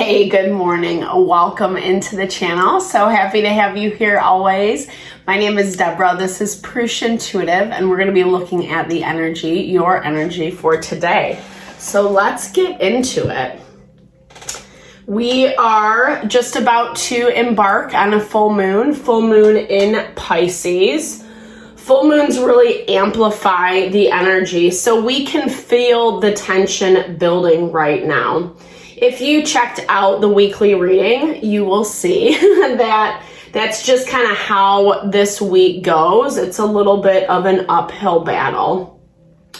Hey, good morning. Welcome into the channel. So happy to have you here always. My name is Deborah. This is Purusha Intuitive, and we're going to be looking at the energy, your energy for today. So let's get into it. We are just about to embark on a full moon in Pisces. Full moons really amplify the energy, so we can feel the tension building right now. If you checked out the weekly reading, you will see that that's just kind of how this week goes. It's a little bit of an uphill battle.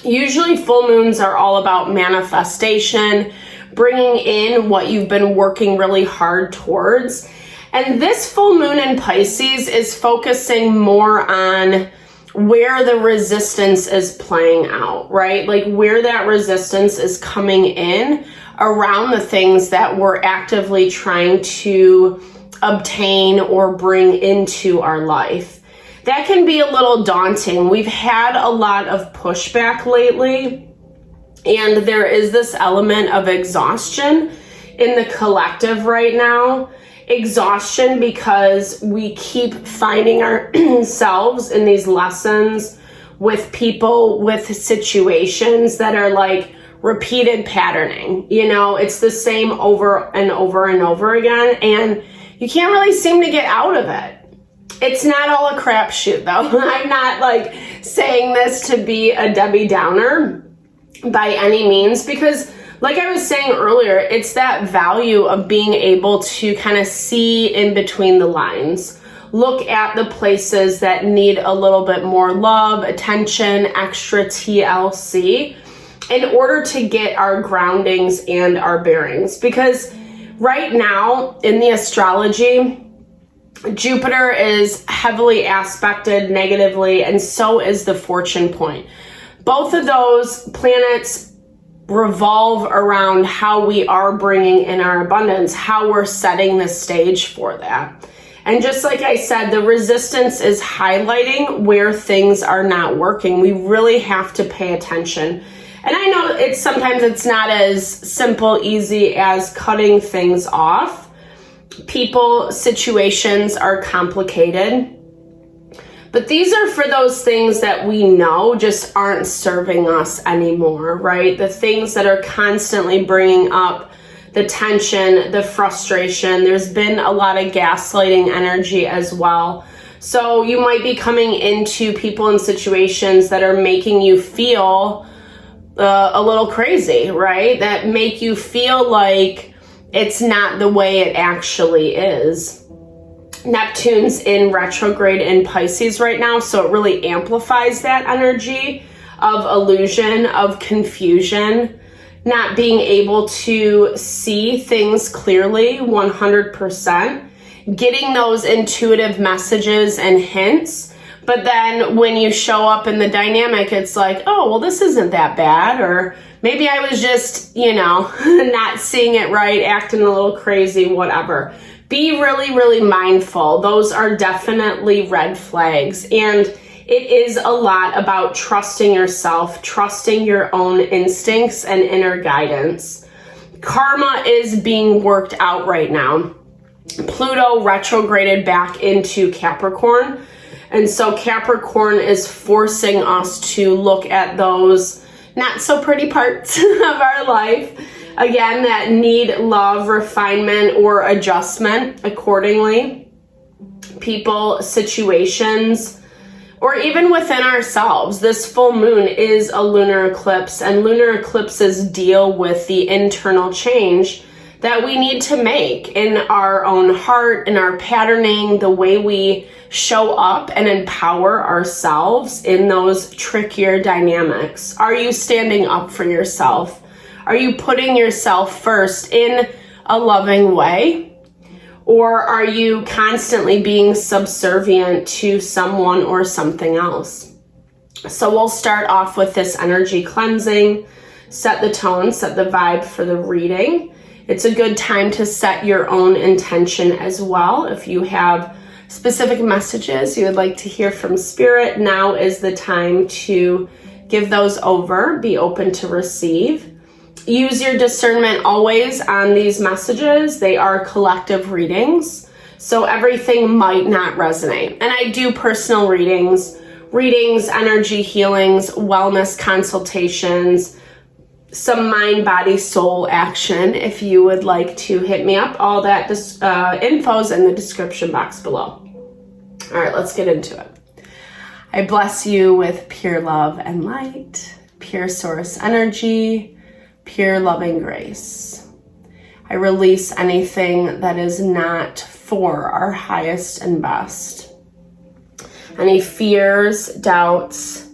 Usually full moons are all about manifestation, bringing in what you've been working really hard towards. And this full moon in Pisces is focusing more on where the resistance is playing out, right? Like where that resistance is coming in around the things that we're actively trying to obtain or bring into our life. That can be a little daunting. We've had a lot of pushback lately, and there is this element of exhaustion in the collective right now. Exhaustion because we keep finding ourselves in these lessons with people, with situations that are like repeated patterning. You know, it's the same over and over and over again, and you can't really seem to get out of it. It's not all a crapshoot though. I'm not like saying this to be a Debbie Downer by any means, because like I was saying earlier, it's that value of being able to kind of see in between the lines. Look at the places that need a little bit more love, attention, extra TLC in order to get our groundings and our bearings. Because right now in the astrology, Jupiter is heavily aspected negatively, and so is the fortune point. Both of those planets revolve around how we are bringing in our abundance, how we're setting the stage for that. And just like I said, the resistance is highlighting where things are not working. We really have to pay attention. And I know sometimes it's not as simple, easy as cutting things off. People, situations are complicated. But these are for those things that we know just aren't serving us anymore, right? The things that are constantly bringing up the tension, the frustration. There's been a lot of gaslighting energy as well. So you might be coming into people and situations that are making you feel a little crazy, right? That make you feel like it's not the way it actually is. Neptune's in retrograde in Pisces right now, so it really amplifies that energy of illusion, of confusion, not being able to see things clearly 100%, getting those intuitive messages and hints. But then when you show up in the dynamic, it's like, oh, well, this isn't that bad. Or maybe I was just, not seeing it right, acting a little crazy, whatever. Be really, really mindful. Those are definitely red flags. And it is a lot about trusting yourself, trusting your own instincts and inner guidance. Karma is being worked out right now. Pluto retrograded back into Capricorn. And so Capricorn is forcing us to look at those not so pretty parts of our life. Again, that need love, refinement, or adjustment accordingly. People, situations, or even within ourselves. This full moon is a lunar eclipse, and lunar eclipses deal with the internal change that we need to make in our own heart, in our patterning, the way we show up and empower ourselves in those trickier dynamics. Are you standing up for yourself? Are you putting yourself first in a loving way? Or are you constantly being subservient to someone or something else? So we'll start off with this energy cleansing, set the tone, set the vibe for the reading. It's a good time to set your own intention as well. If you have specific messages you would like to hear from Spirit, now is the time to give those over, be open to receive. Use your discernment always on these messages. They are collective readings, so everything might not resonate. And I do personal readings, energy healings, wellness consultations, some mind, body, soul action. If you would like to hit me up, all that info's in the description box below. All right, let's get into it. I bless you with pure love and light, pure source energy, pure loving grace. I release anything that is not for our highest and best. Any fears, doubts,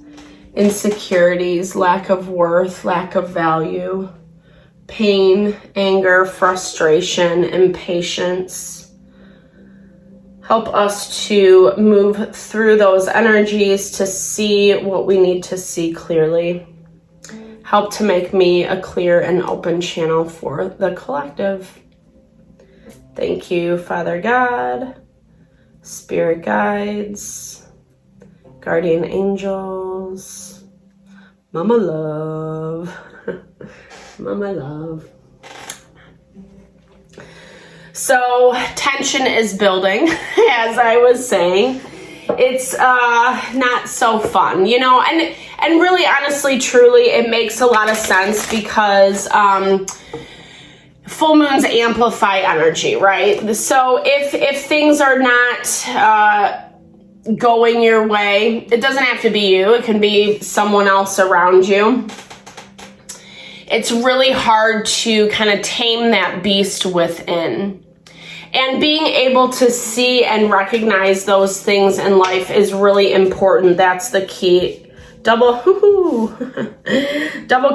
insecurities, lack of worth, lack of value, pain, anger, frustration, impatience. Help us to move through those energies to see what we need to see clearly. Help to make me a clear and open channel for the collective. Thank you, Father God, Spirit guides, guardian angels, Mama Love, Mama Love. So tension is building, as I was saying. It's not so fun, you know, and really, honestly, truly, it makes a lot of sense because full moons amplify energy, right? So if things are not going your way, it doesn't have to be you. It can be someone else around you. It's really hard to kind of tame that beast within. And being able to see and recognize those things in life is really important. That's the key. Double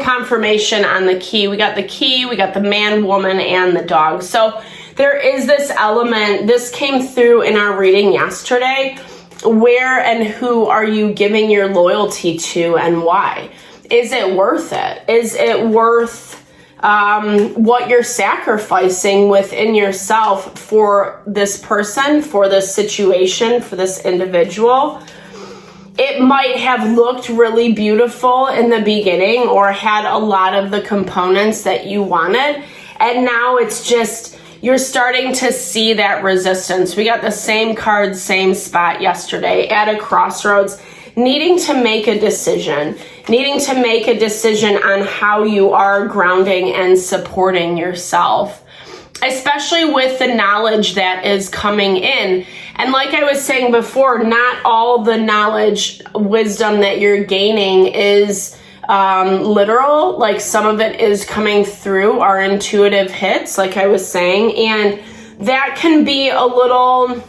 confirmation on the key. We got the key, we got the man, woman, and the dog. So there is this element. This came through in our reading yesterday. Where and who are you giving your loyalty to and why? Is it worth it? Is it worth what you're sacrificing within yourself for this person, for this situation, for this individual? It might have looked really beautiful in the beginning or had a lot of the components that you wanted. And now it's just, you're starting to see that resistance. We got the same card, same spot yesterday at a crossroads, needing to make a decision on how you are grounding and supporting yourself, especially with the knowledge that is coming in. And like I was saying before, not all the knowledge, wisdom that you're gaining is literal. Like some of it is coming through our intuitive hits, like I was saying, and that can be a little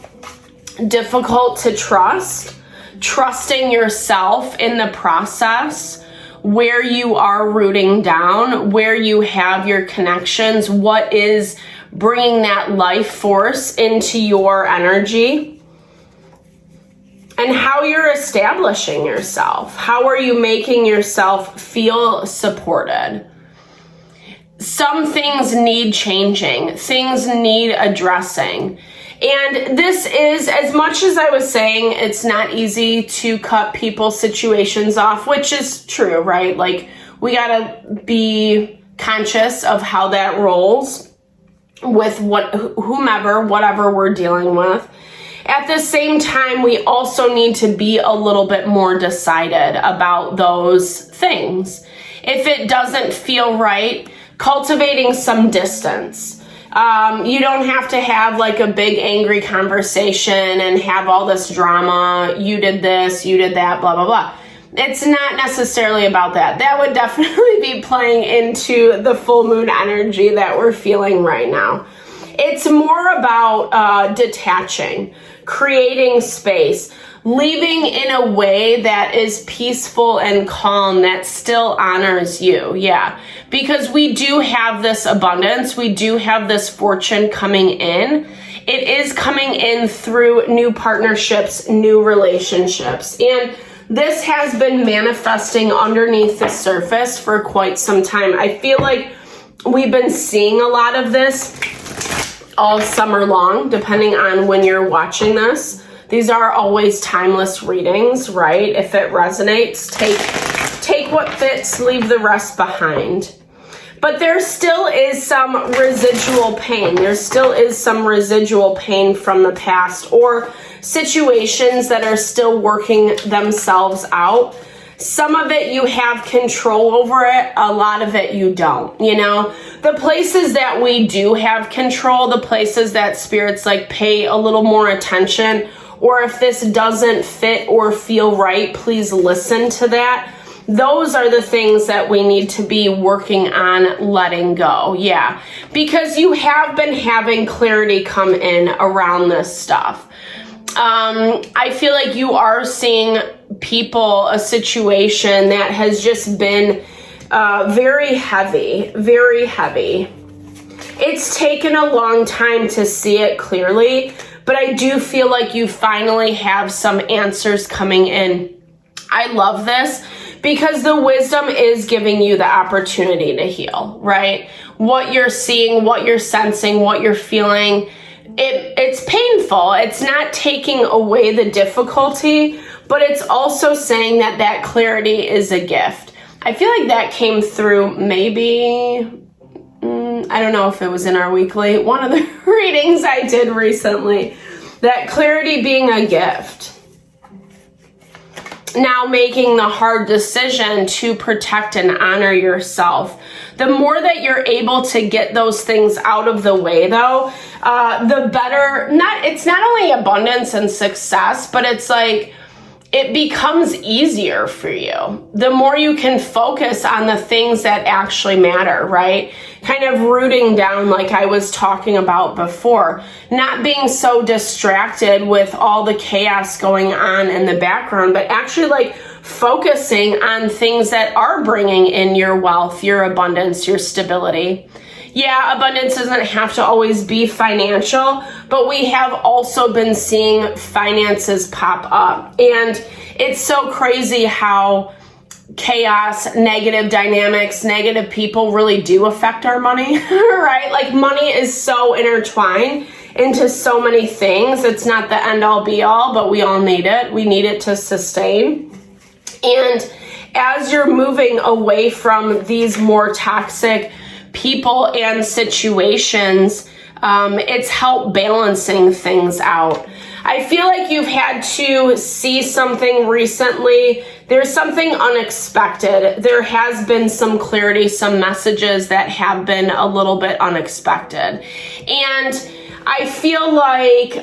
difficult to trust. Trusting yourself in the process, where you are rooting down, where you have your connections, what is bringing that life force into your energy, and how you're establishing yourself. How are you making yourself feel supported? Some things need changing. Things need addressing. And this is, as much as I was saying, it's not easy to cut people's situations off, which is true, right? Like, we gotta be conscious of how that rolls with whatever we're dealing with. At the same time, we also need to be a little bit more decided about those things. If it doesn't feel right, cultivating some distance. You don't have to have like a big angry conversation and have all this drama. You did this, you did that, blah, blah, blah. It's not necessarily about that. That would definitely be playing into the full moon energy that we're feeling right now. It's more about detaching, creating space, leaving in a way that is peaceful and calm, that still honors you. Yeah, because we do have this abundance. We do have this fortune coming in. It is coming in through new partnerships, new relationships. And this has been manifesting underneath the surface for quite some time. I feel like we've been seeing a lot of this all summer long, depending on when you're watching this. These are always timeless readings, right? If it resonates, take what fits, leave the rest behind. But there still is some residual pain. There still is some residual pain from the past, or situations that are still working themselves out. Some of it you have control over it, a lot of it you don't, you know. The places that we do have control, the places that spirits like pay a little more attention, or if this doesn't fit or feel right, please listen to that. Those are the things that we need to be working on letting go. Yeah, because you have been having clarity come in around this stuff. I feel like you are seeing people, a situation that has just been very heavy, very heavy. It's taken a long time to see it clearly, but I do feel like you finally have some answers coming in. I love this because the wisdom is giving you the opportunity to heal, right? What you're seeing, what you're sensing, what you're feeling, it's painful. It's not taking away the difficulty, but it's also saying that that clarity is a gift. I feel like that came through maybe, I don't know if it was in our weekly, one of the readings I did recently, that clarity being a gift. Now making the hard decision to protect and honor yourself. The more that you're able to get those things out of the way, though, the better. It's not only abundance and success, but it's like it becomes easier for you. The more you can focus on the things that actually matter, right? Kind of rooting down, like I was talking about before, not being so distracted with all the chaos going on in the background, but actually like focusing on things that are bringing in your wealth, your abundance, your stability. Yeah, abundance doesn't have to always be financial, but we have also been seeing finances pop up. And it's so crazy how chaos, negative dynamics, negative people really do affect our money, right? Like money is so intertwined into so many things. It's not the end all be all, but we all need it. We need it to sustain. And as you're moving away from these more toxic people and situations, it's helped balancing things out. I feel like you've had to see something recently. There's something unexpected. There has been some clarity, some messages that have been a little bit unexpected. And I feel like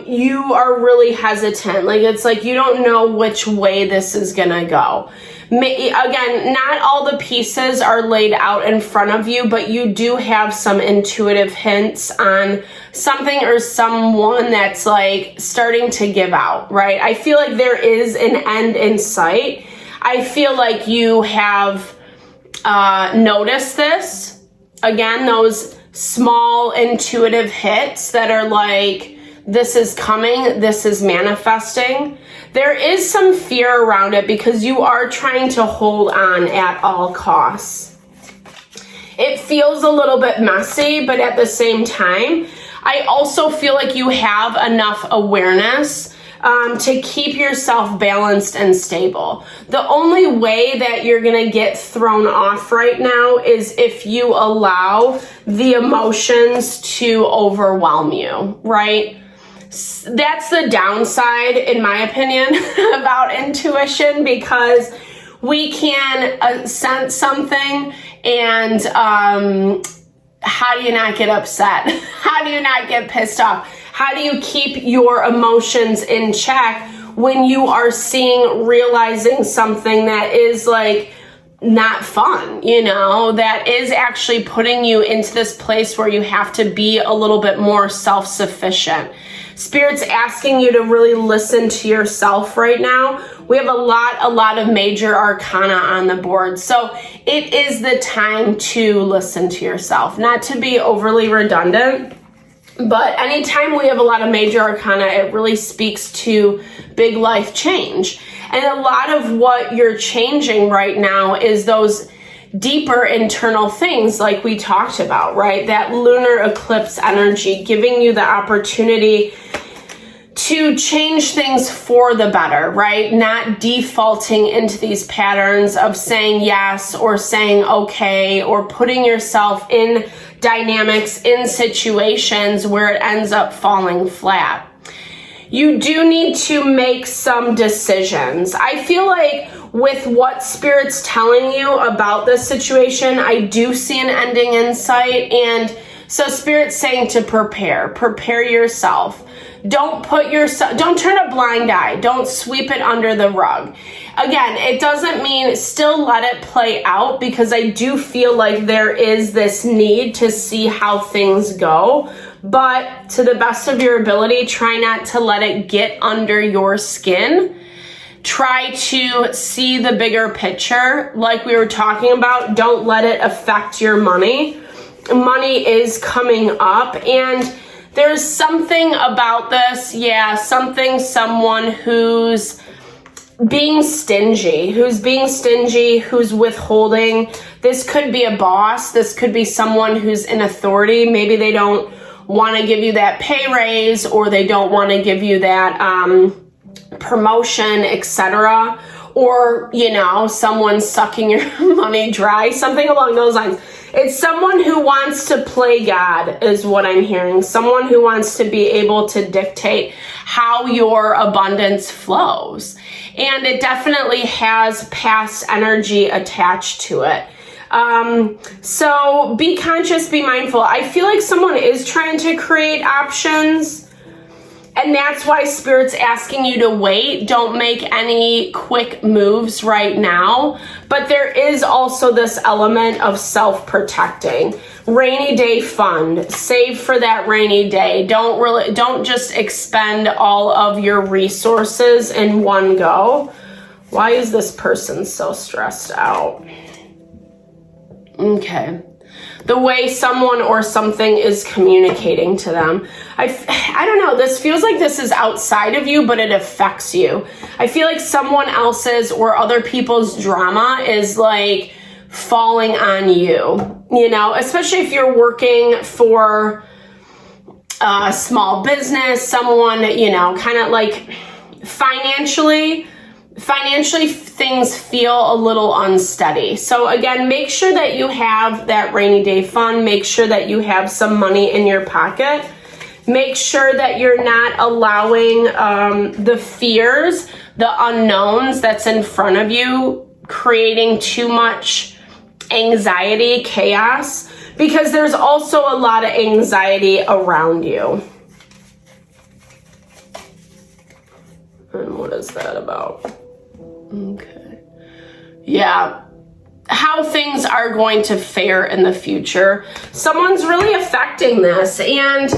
you are really hesitant. Like it's like you don't know which way this is gonna go. Again, not all the pieces are laid out in front of you, but you do have some intuitive hints on something or someone that's like starting to give out, right? I feel like there is an end in sight. I feel like you have noticed this. Again, those small intuitive hits that are like, this is coming, this is manifesting. There is some fear around it because you are trying to hold on at all costs. It feels a little bit messy, but at the same time, I also feel like you have enough awareness to keep yourself balanced and stable. The only way that you're gonna get thrown off right now is if you allow the emotions to overwhelm you, right? That's the downside, in my opinion, about intuition, because we can sense something and how do you not get upset? How do you not get pissed off? How do you keep your emotions in check when you are realizing something that is like not fun, you know, that is actually putting you into this place where you have to be a little bit more self-sufficient. Spirit's asking you to really listen to yourself right now. We have a lot of major arcana on the board. So it is the time to listen to yourself, not to be overly redundant. But anytime we have a lot of major arcana, it really speaks to big life change. And a lot of what you're changing right now is those deeper internal things like we talked about, right? That lunar eclipse energy, giving you the opportunity to change things for the better, right? Not defaulting into these patterns of saying yes or saying okay, or putting yourself in dynamics, in situations where it ends up falling flat. You do need to make some decisions. I feel like with what Spirit's telling you about this situation, I do see an ending in sight. And so Spirit's saying to prepare yourself. Don't turn a blind eye. Don't sweep it under the rug. Again, it doesn't mean still let it play out, because I do feel like there is this need to see how things go. But to the best of your ability, try not to let it get under your skin. Try to see the bigger picture. Like we were talking about, don't let it affect your money. Money is coming up, and there's something about this, someone who's being stingy, who's withholding. This could be a boss. This could be someone who's in authority. Maybe they don't want to give you that pay raise, or they don't want to give you that promotion, etc. Or, someone's sucking your money dry, something along those lines. It's someone who wants to play God is what I'm hearing. Someone who wants to be able to dictate how your abundance flows. And it definitely has past energy attached to it. So be conscious, be mindful. I feel like someone is trying to create options. And that's why Spirit's asking you to wait. Don't make any quick moves right now. But there is also this element of self-protecting. Rainy day fund. Save for that rainy day. Don't just expend all of your resources in one go. Why is this person so stressed out? Okay. The way someone or something is communicating to them. I don't know, this feels like this is outside of you, but it affects you. I feel like someone else's or other people's drama is like falling on you, especially if you're working for a small business, someone, kind of like financially things feel a little unsteady. So again, make sure that you have that rainy day fund. Make sure that you have some money in your pocket. Make sure that you're not allowing the fears, the unknowns that's in front of you, creating too much anxiety, chaos, because there's also a lot of anxiety around you. And what is that about? Okay. Yeah. How things are going to fare in the future. Someone's really affecting this. And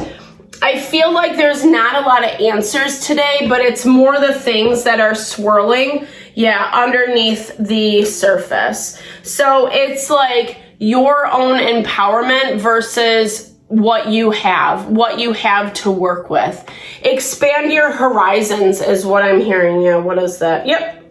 I feel like there's not a lot of answers today, but it's more the things that are swirling, underneath the surface. So it's like your own empowerment versus what you have to work with. Expand your horizons is what I'm hearing. Yeah, what is that? Yep.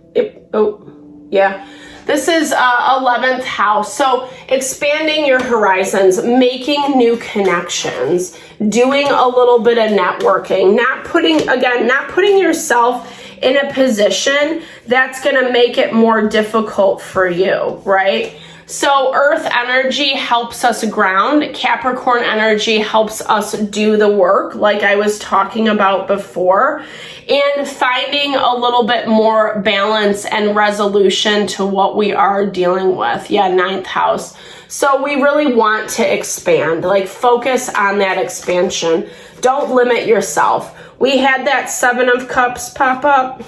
Oh, yeah. This is 11th house. So expanding your horizons, making new connections, doing a little bit of networking, not putting yourself in a position that's going to make it more difficult for you, right? So Earth energy helps us ground. Capricorn energy helps us do the work, like I was talking about before, and finding a little bit more balance and resolution to what we are dealing with. Yeah, 9th house. So we really want to expand, like focus on that expansion. Don't limit yourself. We had that 7 of Cups pop up.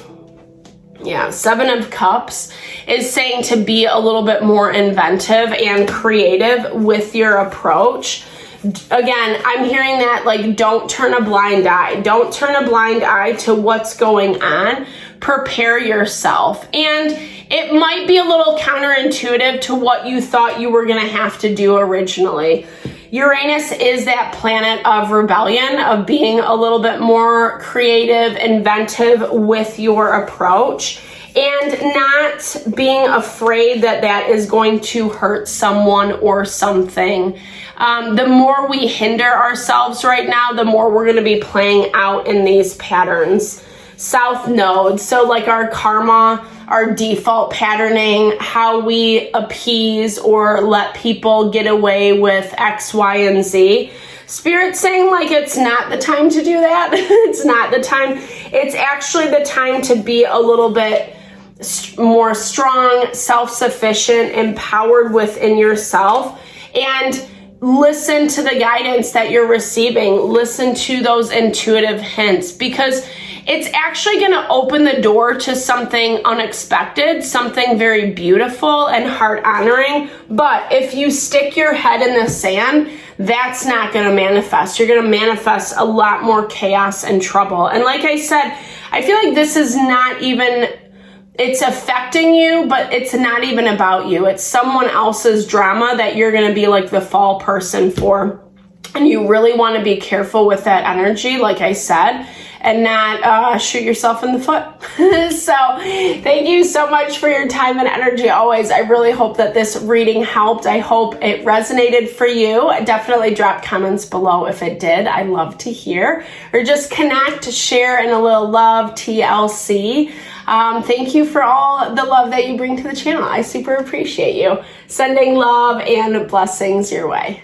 Yeah, 7 of Cups is saying to be a little bit more inventive and creative with your approach. Again, I'm hearing that like don't turn a blind eye. Don't turn a blind eye to what's going on. Prepare yourself. And it might be a little counterintuitive to what you thought you were going to have to do originally. Uranus is that planet of rebellion, of being a little bit more creative, inventive with your approach. and not being afraid that that is going to hurt someone or something. The more we hinder ourselves right now, the more we're going to be playing out in these patterns. South Node, so like our karma, our default patterning, how we appease or let people get away with X, Y, and Z. Spirit's saying like it's not the time to do that. It's not the time. It's actually the time to be a little bit more strong, self-sufficient, empowered within yourself, and listen to the guidance that you're receiving. Listen to those intuitive hints, because it's actually going to open the door to something unexpected, something very beautiful and heart honoring. But if you stick your head in the sand, that's not going to manifest. You're going to manifest a lot more chaos and trouble. And like I said, I feel like this is not even, it's affecting you, but it's not even about you. It's someone else's drama that you're going to be like the fall person for. And you really want to be careful with that energy, like I said, and not shoot yourself in the foot. So thank you so much for your time and energy always. I really hope that this reading helped. I hope it resonated for you. Definitely drop comments below if it did. I love to hear. Or just connect, share, and a little love, TLC. Thank you for all the love that you bring to the channel. I super appreciate you. Sending love and blessings your way.